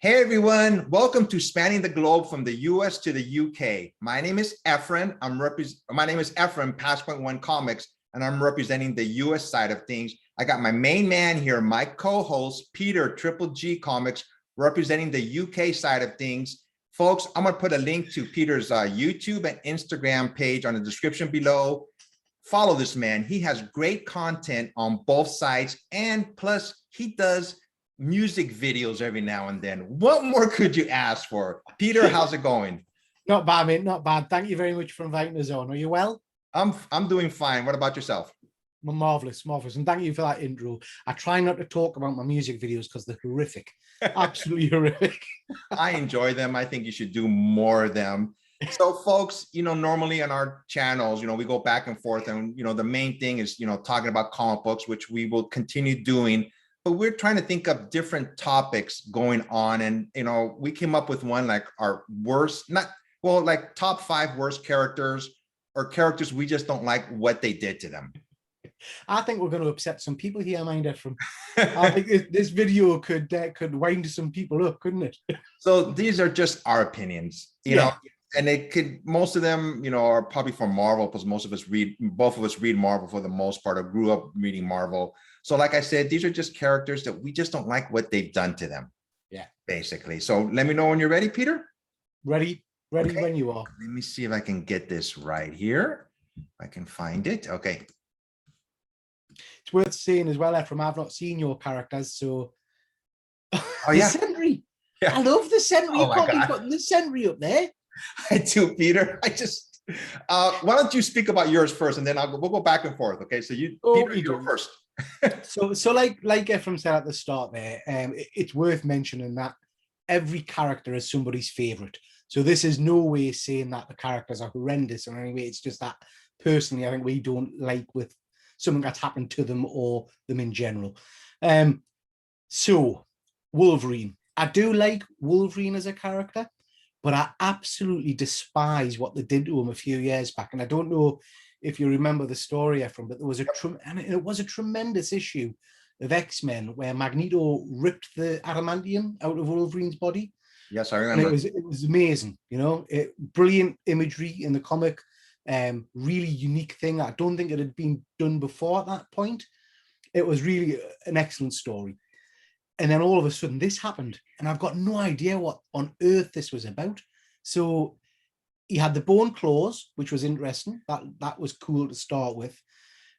Hey everyone, welcome to Spanning the Globe from the US to the UK. My name is Efren. My name is Efren, Pass.1 Comics, and I'm representing the US side of things. I got my main man here, my co-host, Peter, Triple G Comics, representing the UK side of things. Folks, I'm gonna put a link to Peter's YouTube and Instagram page on the description below. Follow this man. He has great content on both sides, and plus he does music videos every now and then. What more could you ask for? Peter, how's it going? Not bad, mate, not bad. Thank you very much for inviting us on. Are you well? I'm doing fine. What about yourself? Well, marvelous, marvelous. And thank you for that intro. I try not to talk about my music videos because they're horrific. Absolutely horrific. I enjoy them. I think you should do more of them. So folks, normally on our channels, we go back and forth, and the main thing is, talking about comic books, which we will continue doing. But we're trying to think of different topics going on. And, we came up with one like our worst, like top 5 worst characters, or characters we just don't like what they did to them. I think we're going to upset some people here, mind Efren. I think this video could wind some people up, couldn't it? So these are just our opinions, you know, and it could, most of them, are probably from Marvel, because both of us read Marvel for the most part, or grew up reading Marvel. So like I said, these are just characters that we just don't like what they've done to them. Yeah, basically. So let me know when you're ready, Peter. Ready okay. When you are. Let me see if I can get this right here. If I can find it. Okay. It's worth saying as well, Efren, I've not seen your characters, so oh yeah, the Sentry. Yeah. I love the Sentry. You can't be putting the Sentry up there. I do, Peter. I just why don't you speak about yours first, and then we'll go back and forth. Okay, so Peter, you go first. so like Efren said at the start there, it's worth mentioning that every character is somebody's favorite. So this is no way saying that the characters are horrendous or anyway. It's just that personally, I think we don't like with something that's happened to them or them in general. So Wolverine, I do like Wolverine as a character, but I absolutely despise what they did to him a few years back. And I don't know if you remember the story, Efren, but there was it was a tremendous issue of X-Men where Magneto ripped the adamantium out of Wolverine's body. Yes, I remember. And it was amazing, brilliant imagery in the comic, really unique thing. I don't think it had been done before at that point. It was really an excellent story. And then all of a sudden this happened, and I've got no idea what on earth this was about. So he had the bone claws, which was interesting. That was cool to start with.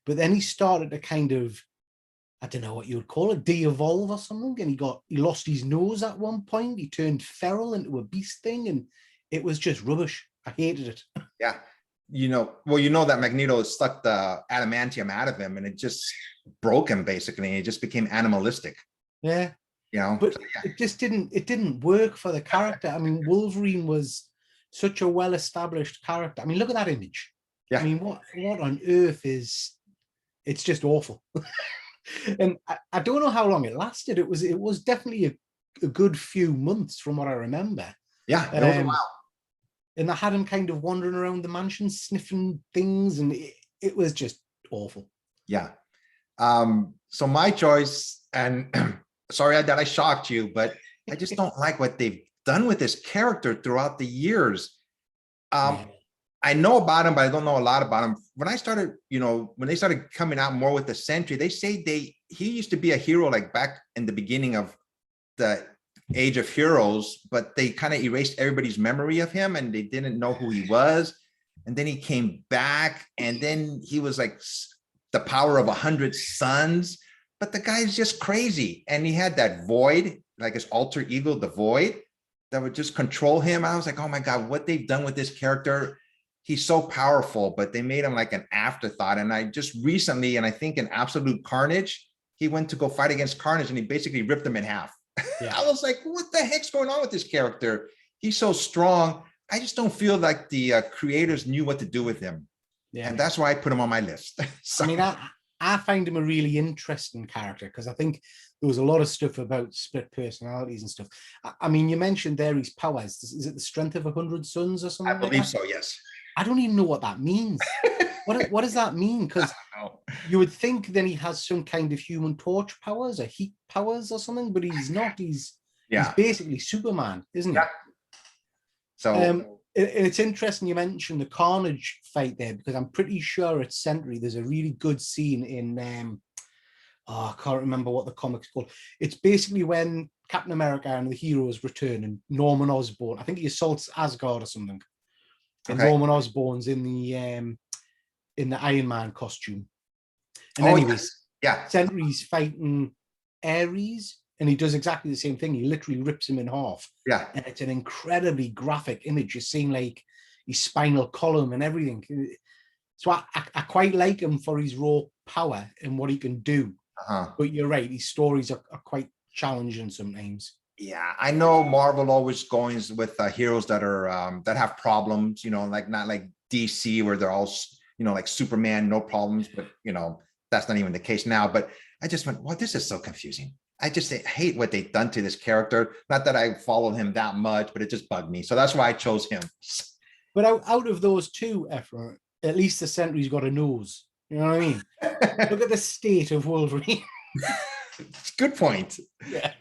But then he started to kind of, I don't know what you would call it, de-evolve or something. And he lost his nose at one point. He turned feral into a beast thing, and it was just rubbish. I hated it. Yeah. That Magneto stuck the adamantium out of him, and it just broke him basically. It just became animalistic. Yeah. But it just didn't work for the character. I mean, Wolverine was such a well-established character. I mean, look at that image. Yeah. I mean, what on earth it's just awful. And I don't know how long it lasted. It was definitely a good few months from what I remember. Yeah, it was a while. And I had him kind of wandering around the mansion, sniffing things, and it was just awful. Yeah. So my choice, and sorry that I shocked you, but I just don't like what they've done with this character throughout the years. I know about him, but I don't know a lot about him. When I started, when they started coming out more with the Sentry, they say he used to be a hero like back in the beginning of the Age of Heroes, but they kind of erased everybody's memory of him, and they didn't know who he was. And then he came back, and then he was like the power of 100 suns. But the guy's just crazy, and he had that Void, like his alter ego, the Void, that would just control him. I was like, oh my God, what they've done with this character. He's so powerful, but they made him like an afterthought. And I just recently, and I think in Absolute Carnage, he went to go fight against Carnage, and he basically ripped him in half. Yeah. I was like, what the heck's going on with this character? He's so strong. I just don't feel like the creators knew what to do with him. Yeah. And that's why I put him on my list. So, I mean, I find him a really interesting character, because I think there was a lot of stuff about split personalities and stuff. I mean, you mentioned there his powers. Is it the strength of 100 suns or something? I believe so, yes. I don't even know what that means. What does that mean? Because you would think then he has some kind of Human Torch powers or heat powers or something, but he's not. He's He's Yeah. basically Superman, isn't he? Yeah. So It's interesting you mentioned the Carnage fight there, because I'm pretty sure at Century there's a really good scene in I can't remember what the comic's called. It's basically when Captain America and the heroes return, and Norman Osborn, I think he assaults Asgard or something, and okay. Norman Osborn's in the Iron Man costume. And Oh, anyways, yeah. Sentry's fighting Ares, and he does exactly the same thing. He literally rips him in half. Yeah. And it's an incredibly graphic image. You're seeing like his spinal column and everything. So I quite like him for his raw power and what he can do. But you're right, his stories are quite challenging sometimes. Yeah, I know Marvel always goes with heroes that are that have problems, like not like DC where they're all, like Superman, no problems, but that's not even the case now. But I just went, well, this is so confusing. I just hate what they've done to this character. Not that I followed him that much, but it just bugged me. So that's why I chose him. But out of those two, Ephraim, at least the Sentry's got a nose. You know what I mean? Look at the state of Wolverine. Good point. Yeah.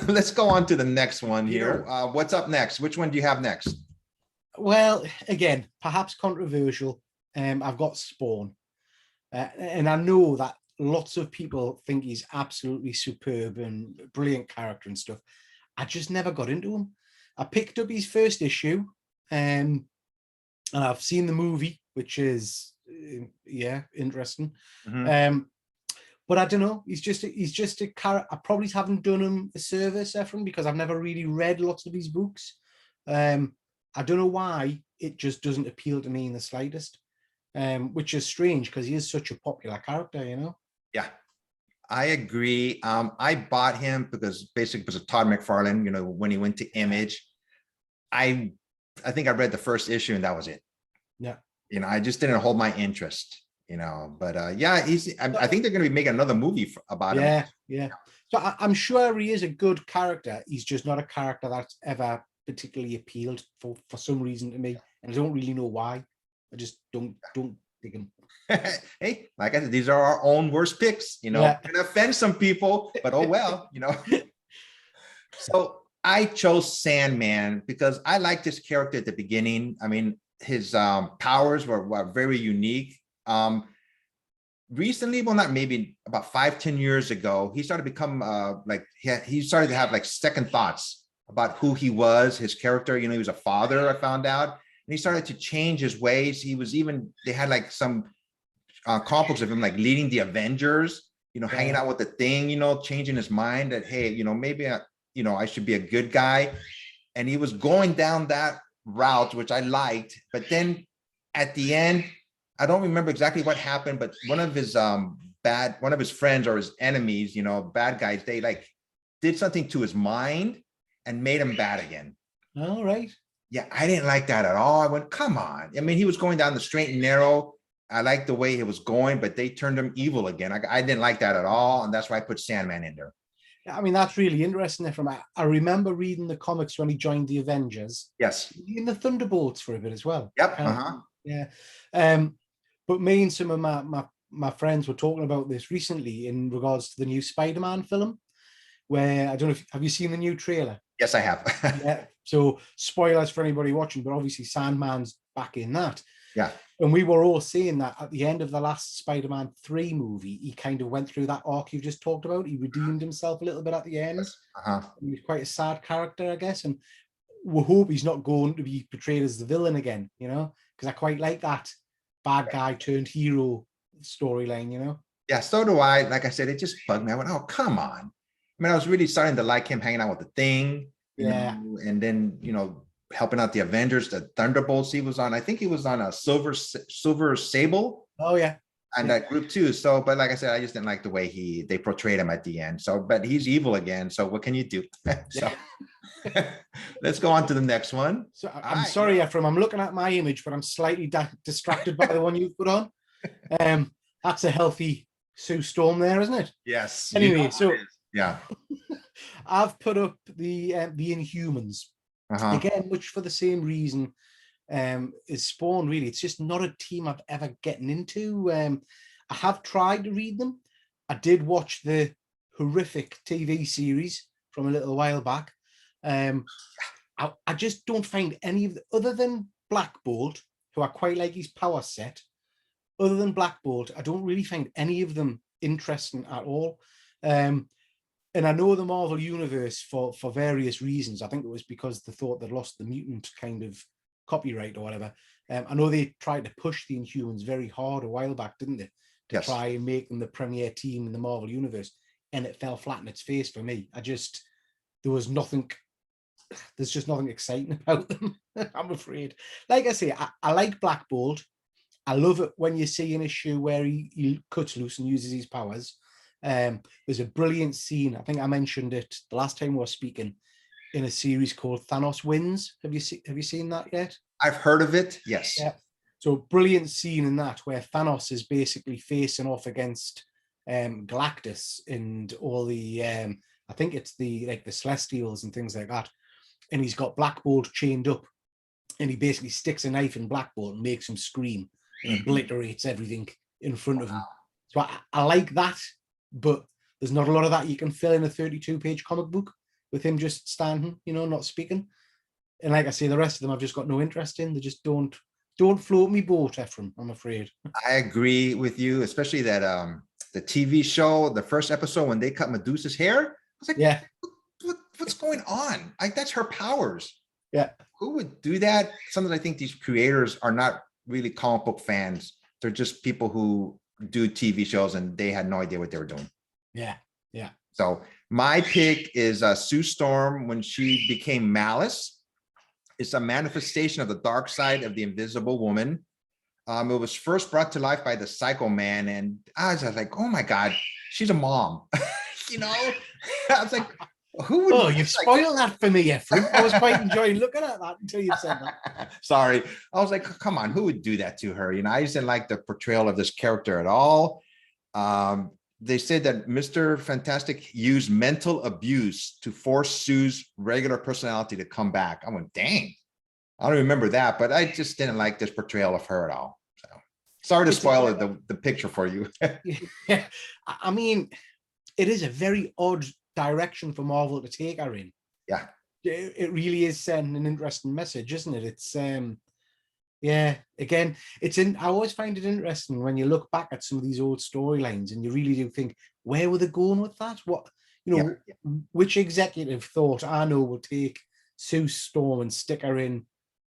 Let's go on to the next one here. What's up next? Which one do you have next? Well, again, perhaps controversial. I've got Spawn. And I know that lots of people think he's absolutely superb and brilliant character and stuff. I just never got into him. I picked up his first issue, and I've seen the movie, which is interesting. But I don't know. He's just a character. I probably haven't done him a service, Ephraim, because I've never really read lots of his books. I don't know why it just doesn't appeal to me in the slightest, which is strange because he is such a popular character, Yeah, I agree. I bought him because basically it was a Todd McFarlane, when he went to Image. I think I read the first issue and that was it. Yeah. I just didn't hold my interest. But I think they're going to be making another movie about him. Yeah. So I'm sure he is a good character. He's just not a character that's ever particularly appealed for some reason to me, and I don't really know why. I just don't dig him. Hey, like I said, these are our own worst picks. Gonna offend some people, but oh well. So I chose Sandman because I liked this character at the beginning. I mean, his powers were very unique. Recently, well, not maybe about 5-10 years ago, he started to become he started to have like second thoughts about who he was, his character. He was a father, I found out, and he started to change his ways. They had like some complex of him like leading the Avengers, hanging out with the Thing, changing his mind that, hey, maybe I should be a good guy. And he was going down that route, which I liked. But then at the end, I don't remember exactly what happened, but one of his friends or his enemies, bad guys, they like did something to his mind and made him bad again. All right. Yeah, I didn't like that at all. I went, come on. I mean, he was going down the straight and narrow. I liked the way he was going, but they turned him evil again. I didn't like that at all. And that's why I put Sandman in there. I mean, that's really interesting. I remember reading the comics when he joined the Avengers. Yes. In the Thunderbolts for a bit as well. Yep. Yeah. But me and some of my friends were talking about this recently in regards to the new Spider-Man film, where I don't know have you seen the new trailer? Yes, I have. Yeah. So spoilers for anybody watching, but obviously Sandman's back in that. Yeah. And we were all saying that at the end of the last Spider-Man 3 movie, he kind of went through that arc you just talked about. He redeemed himself a little bit at the end. He was quite a sad character, I guess. And we hope he's not going to be portrayed as the villain again, because I quite like that bad guy turned hero storyline, Yeah, so do I. Like I said, it just bugged me. I went, oh, come on. I mean, I was really starting to like him hanging out with the Thing, and then, helping out the Avengers, the Thunderbolts he was on. I think he was on a Silver Sable. Oh, yeah. And that group too. So, but like I said, I just didn't like the way they portrayed him at the end. So, but he's evil again. So what can you do? So let's go on to the next one. So I'm sorry, Ephraim, I'm looking at my image, but I'm slightly distracted by the one you've put on. That's a healthy Sue Storm there, isn't it? Yes. Anyway, so yeah, I've put up the Inhumans again, much for the same reason is Spawn. Really, it's just not a team I've ever gotten into. I have tried to read them. I did watch the horrific TV series from a little while back, I just don't find any of the, other than Black Bolt, who I quite like his power set. Other than Black Bolt, I don't really find any of them interesting at all. And I know the Marvel Universe for various reasons. I think it was because they thought they'd lost the mutant kind of copyright or whatever. I know they tried to push the Inhumans very hard a while back, didn't they? To try and make them the premier team in the Marvel Universe. And it fell flat in its face for me. There's just nothing exciting about them, I'm afraid. Like I say, I like Black Bolt. I love it when you see an issue where he cuts loose and uses his powers. There's a brilliant scene. I think I mentioned it the last time we were speaking, in a series called Thanos Wins. Have you seen that yet? I've heard of it. Yes. Yeah. So brilliant scene in that where Thanos is basically facing off against Galactus and all the I think it's the Celestials and things like that. And he's got Black Bolt chained up, and he basically sticks a knife in Black Bolt and makes him scream and obliterates everything in front of him. So I like that, but there's not a lot of that you can fill in a 32-page comic book with him just standing, not speaking. And like I say, the rest of them I've just got no interest in. They just don't float me boat, Ephraim, I'm afraid. I agree with you, especially that the TV show, the first episode when they cut Medusa's hair. I was like, yeah, what's going on? Like, that's her powers. Yeah. Who would do that? Sometimes I think these creators are not really comic book fans. They're just people who do TV shows and they had no idea what they were doing. Yeah. So my pick is Sue Storm when she became Malice. It's a manifestation of the dark side of the Invisible Woman. It was first brought to life by the Psycho Man, and I was like, oh my God, she's a mom. I was like, who would? Oh, you've spoiled that for me, Ephraim. I was quite enjoying looking at that until you said that. Sorry. I was like, come on, who would do that to her? I just didn't like the portrayal of this character at all. They said that Mr. Fantastic used mental abuse to force Sue's regular personality to come back. I went, dang, I don't remember that, but I just didn't like this portrayal of her at all. So sorry to spoil the picture for you. Yeah, I mean, it is a very odd direction for Marvel to take her in. Yeah, it really is sending an interesting message, isn't it? It's again, I always find it interesting when you look back at some of these old storylines and you really do think, where were they going with that? Which executive thought, I know, will take Sue Storm and stick her in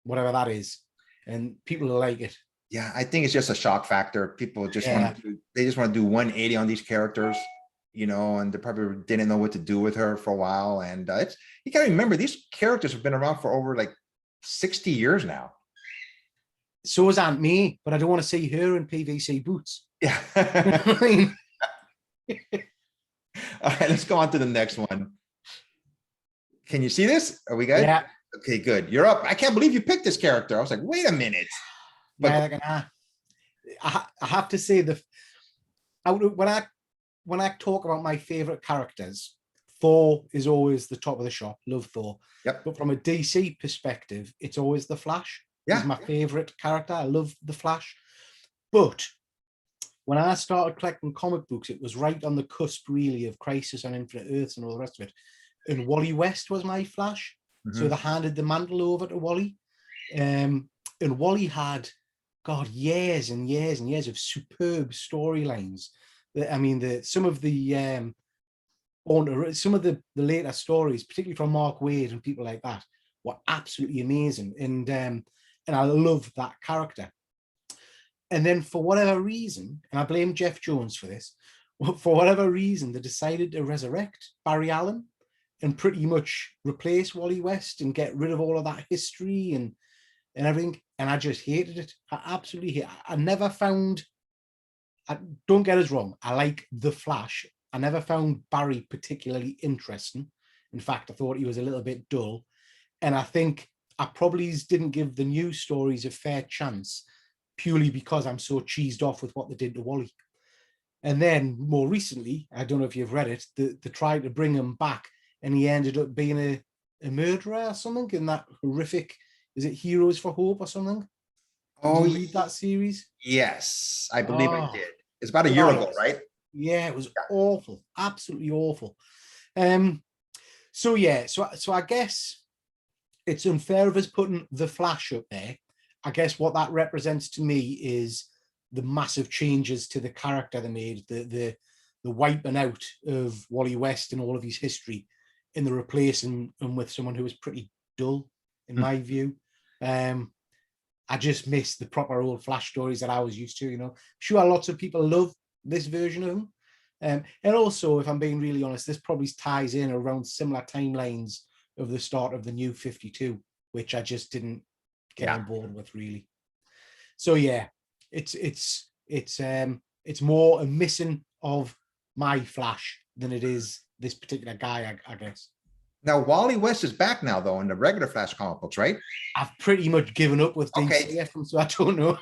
whatever that is, and people will like it. Yeah, I think it's just a shock factor. People just want to do 180 on these characters, and they probably didn't know what to do with her for a while. And you gotta remember, these characters have been around for over like 60 years now. So is Aunt May, but I don't want to see her in PVC boots. Yeah. All right, let's go on to the next one. Can you see this? Are we good? Yeah. Okay, good. You're up. I can't believe you picked this character. I was like, wait a minute. But I have to say when I talk about my favorite characters, Thor is always the top of the shop. Love Thor. Yep. But from a DC perspective, it's always the Flash. Yeah. He's my favorite character. I love the Flash. But when I started collecting comic books, it was right on the cusp, really, of Crisis on Infinite Earths and all the rest of it. And Wally West was my Flash. So they handed the mantle over to Wally. And Wally had, God, years and years and years of superb storylines. I mean, some of the later stories, particularly from Mark Waid and people like that, were absolutely amazing. And I love that character. And then for whatever reason, and I blame Jeff Jones for this, for whatever reason, they decided to resurrect Barry Allen and pretty much replace Wally West and get rid of all of that history and everything. And I just hated it. I absolutely hate it. I never found, don't get us wrong, I like The Flash. I never found Barry particularly interesting. In fact, I thought he was a little bit dull. And I think I probably didn't give the new stories a fair chance purely because I'm so cheesed off with what they did to Wally. And then more recently, I don't know if you've read it, they tried to bring him back and he ended up being a murderer or something in that horrific, is it Heroes for Hope or something? Oh, did you read that series? Yes, I believe I did. It's about a year ago, right? Yeah, it was awful, absolutely awful. So yeah, so I guess it's unfair of us putting the Flash up there. I guess what that represents to me is the massive changes to the character they made, the wiping out of Wally West and all of his history, in the replacing him with someone who was pretty dull, in my view. I just miss the proper old Flash stories that I was used to. Sure, lots of people love this version of him. And also, if I'm being really honest, this probably ties in around similar timelines of the start of the New 52, which I just didn't get on board with, really. So yeah, it's more a missing of my Flash than it is this particular guy, I guess. Now, Wally West is back now, though, in the regular Flash comic books, right? I've pretty much given up with Okay. DC, so I don't know.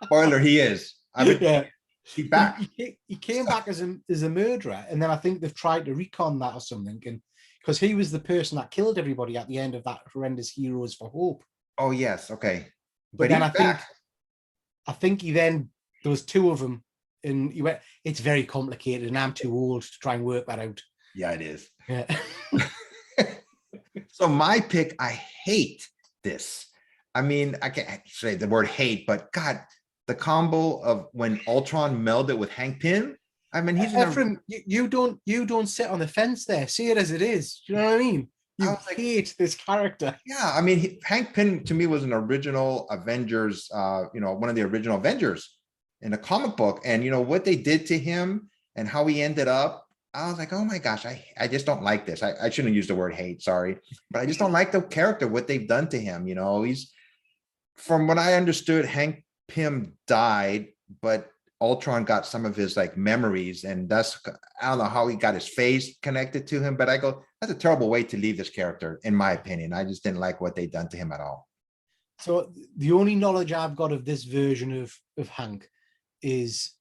Spoiler, he is. Yeah. He's back. He came back as a murderer, and then I think they've tried to recon that or something, and because he was the person that killed everybody at the end of that horrendous Heroes for Hope. Oh yes, okay. But then I think he then, there was two of them, and he went, it's very complicated, and I'm too old to try and work that out. Yeah, it is. Yeah. So my pick, I hate this. I mean, I can't say the word hate, but God, the combo of when Ultron melded with Hank Pym. I mean, he's Ephraim, you don't sit on the fence there. See it as it is. Do you know what I mean? You hate this character. Yeah, I mean, Hank Pym to me was an original Avengers, one of the original Avengers in the comic book. And what they did to him and how he ended up, I was like, oh my gosh, I just don't like this. I shouldn't use the word hate, sorry, but I just don't like the character, what they've done to him. He's, from what I understood, Hank Pym died, but Ultron got some of his like memories, and that's, I don't know how he got his face connected to him, but I go, that's a terrible way to leave this character, in my opinion. I just didn't like what they done to him at all. So the only knowledge I've got of this version of Hank is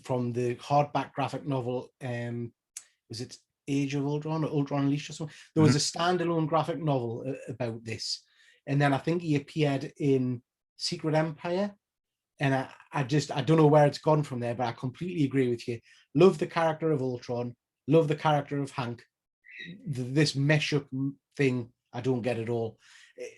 from the hardback graphic novel. Was it Age of Ultron or Ultron Unleashed or something? There was a standalone graphic novel about this, and then I think he appeared in Secret Empire. And I don't know where it's gone from there, but I completely agree with you. Love the character of Ultron. Love the character of Hank. This mesh up thing, I don't get at all.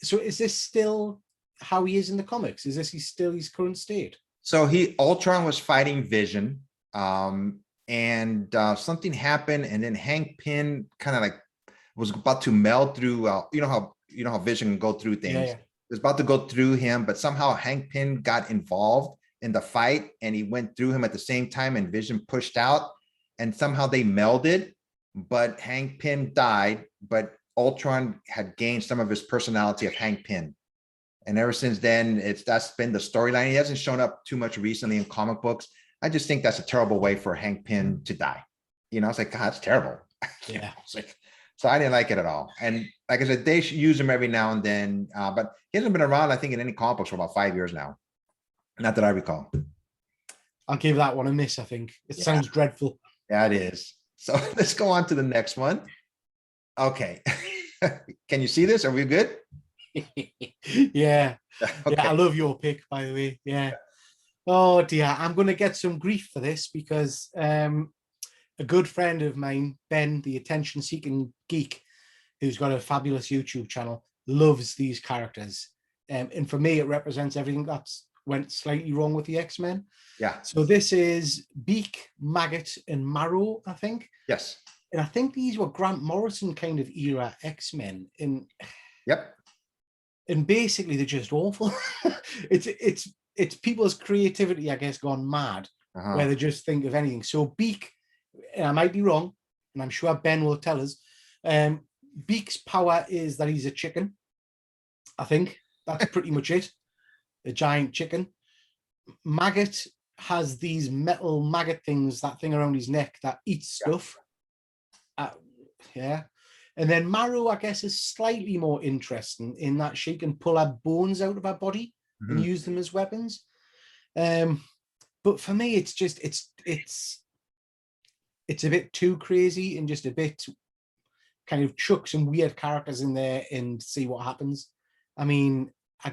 So is this still how he is in the comics? Is this still his current state? So Ultron was fighting Vision, and something happened, and then Hank Pym kind of like was about to meld through. You know how Vision can go through things. Yeah. It was about to go through him, but somehow Hank Pym got involved in the fight, and he went through him at the same time, and Vision pushed out, and somehow they melded. But Hank Pym died, but Ultron had gained some of his personality of Hank Pym. And ever since then, that's been the storyline. He hasn't shown up too much recently in comic books. I just think that's a terrible way for Hank Pym to die. It's like, God, that's terrible. Yeah. So I didn't like it at all. And like I said, they use him every now and then, but he hasn't been around, I think, in any comic books for about 5 years now. Not that I recall. I'll give that one a miss, I think. It sounds dreadful. Yeah, it is. So let's go on to the next one. Okay. Can you see this? Are we good? Yeah. Okay. Yeah, I love your pick, by the way. Yeah. Oh dear, I'm going to get some grief for this because a good friend of mine, Ben, the attention-seeking geek, who's got a fabulous YouTube channel, loves these characters. And for me, it represents everything that's went slightly wrong with the X-Men. Yeah. So this is Beak, Maggot, and Marrow, I think. Yes. And I think these were Grant Morrison kind of era X-Men. Yep. And basically they're just awful. It's people's creativity, I guess, gone mad, where they just think of anything. So Beak, and I might be wrong, and I'm sure Ben will tell us, Beak's power is that he's a chicken. I think that's pretty much it. A giant chicken. Maggot has these metal maggot things, that thing around his neck that eats stuff. Yeah. And then Marrow, I guess, is slightly more interesting in that she can pull her bones out of her body and use them as weapons. But for me, it's just it's a bit too crazy and just a bit kind of chuck some weird characters in there and see what happens. I mean,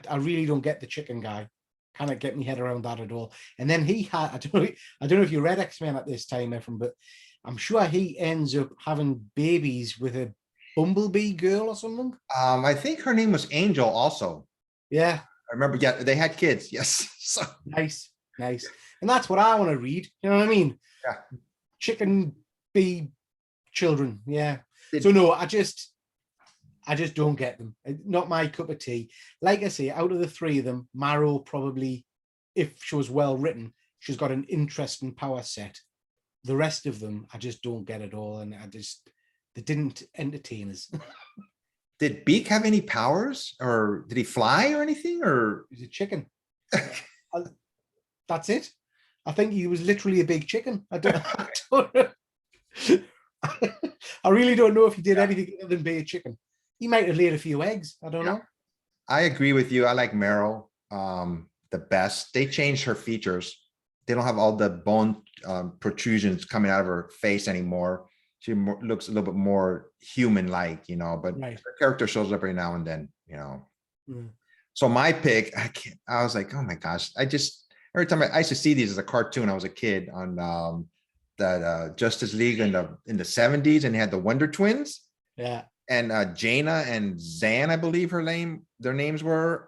I really don't get the chicken guy. Can't get my head around that at all. And then he had, I don't know if you read X-Men at this time, Ephraim, but I'm sure he ends up having babies with a Bumblebee girl or something. I think her name was Angel also. Yeah, I remember, yeah, they had kids. Yes. So nice, nice. And that's what I want to read. You know what I mean? yeah. Chicken bee children. Yeah. So Did, no, I just don't get them. Not my cup of tea. Like I say, out of the three of them, Marrow probably, if she was well written, she's got an interesting power set. The rest of them, I just don't get at all, and they didn't entertain us. did Beak have any powers, or did he fly or anything, or? He's a chicken. That's it. I think he was literally a big chicken. I don't know. I really don't know if he did anything other than be a chicken. He might have laid a few eggs. I don't know. I agree with you. I like Meryl the best. They changed her features. They don't have all the bone protrusions coming out of her face anymore. She looks a little bit more human-like, you know, but Right. her character shows up every now and then, you know. Mm. So my pick, I was like, oh my gosh, every time I used to see these as a cartoon, I was a kid on that Justice League in the 70s, and they had the Wonder Twins. Yeah. And Jaina and Zan, I believe their names were.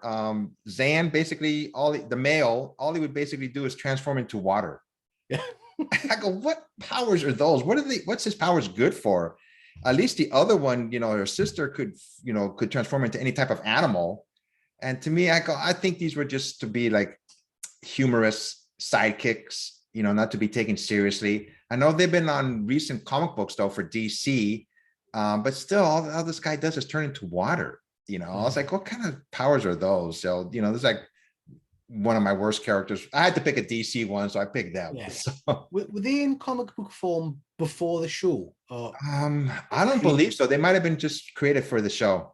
Zan, basically, the male, all he would basically do is transform into water. Yeah. I go, what powers are those? What's his powers good for? At least the other one, you know, her sister could transform into any type of animal. And to me, I think these were just to be like humorous sidekicks, you know, not to be taken seriously. I know they've been on recent comic books though for DC. But still, all this guy does is turn into water. You know, I was like, what kind of powers are those? So, you know, this is like one of my worst characters. I had to pick a DC one, so I picked that one. Yeah. So, Were they in comic book form before the show? I don't believe so. They might have been just created for the show.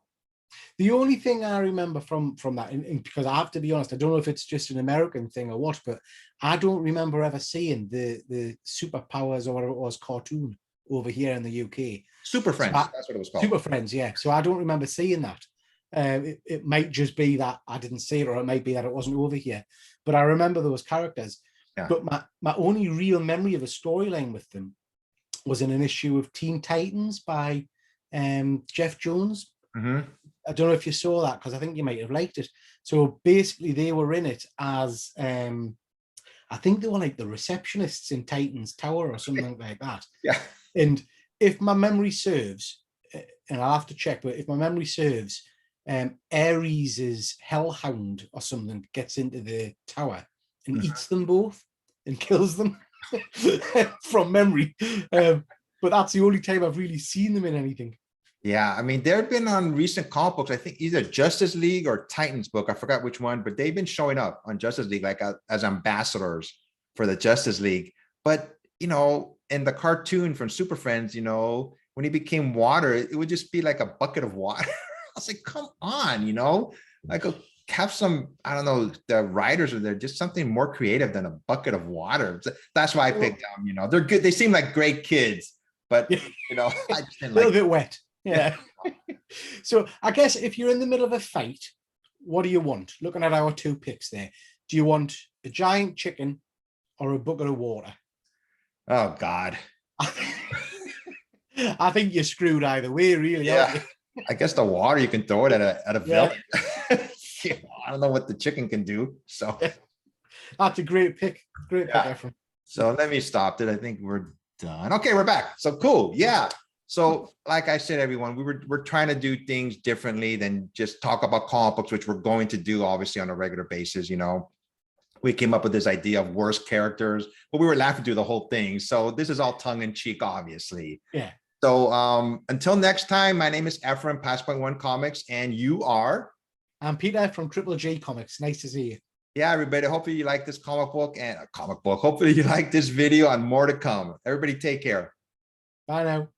The only thing I remember from that, and because I have to be honest, I don't know if it's just an American thing or what, but I don't remember ever seeing the superpowers or whatever it was cartoon over here in the UK. Super Friends, that's what it was called. Super Friends, yeah. So I don't remember seeing that. It might just be that I didn't see it, or it might be that it wasn't over here. But I remember those characters. Yeah. But my only real memory of a storyline with them was in an issue of Teen Titans by Jeff Jones. Mm-hmm. I don't know if you saw that, because I think you might have liked it. So basically they were in it as I think they were like the receptionists in Titans Tower or something like that. Yeah. And if my memory serves, and I'll have to check, but if my memory serves, Ares's hellhound or something gets into the tower and eats them both and kills them from memory. But that's the only time I've really seen them in anything. Yeah, I mean, they've been on recent comic books. I think either Justice League or Titans book. I forgot which one, but they've been showing up on Justice League like as ambassadors for the Justice League. But, you know, in the cartoon from Super Friends, you know, when he became water, it would just be like a bucket of water. I was like, come on, you know, like have some, I don't know, the writers are there, just something more creative than a bucket of water. That's why I picked them, you know, they're good. They seem like great kids, but, you know, I just didn't a little bit wet. Yeah. So I guess if you're in the middle of a fight, what do you want? Looking at our two picks there, do you want a giant chicken or a bucket of water? Oh God. I think you're screwed either way, really. Yeah. I guess the water, you can throw it at a villain. Yeah. I don't know what the chicken can do. So that's a great pick. Great pick, Ephraim. So let me stop. Did I think we're done? Okay, we're back. So cool. Yeah. So like I said, everyone, we're trying to do things differently than just talk about comic books, which we're going to do obviously on a regular basis. You know, we came up with this idea of worst characters, but we were laughing through the whole thing. So this is all tongue in cheek, obviously. Yeah. So until next time, my name is Ephraim, Passpoint One Comics, and you are? I'm Peter from Triple G Comics. Nice to see you. Yeah, everybody. Hopefully you like this comic book. Hopefully you like this video, and more to come. Everybody take care. Bye now.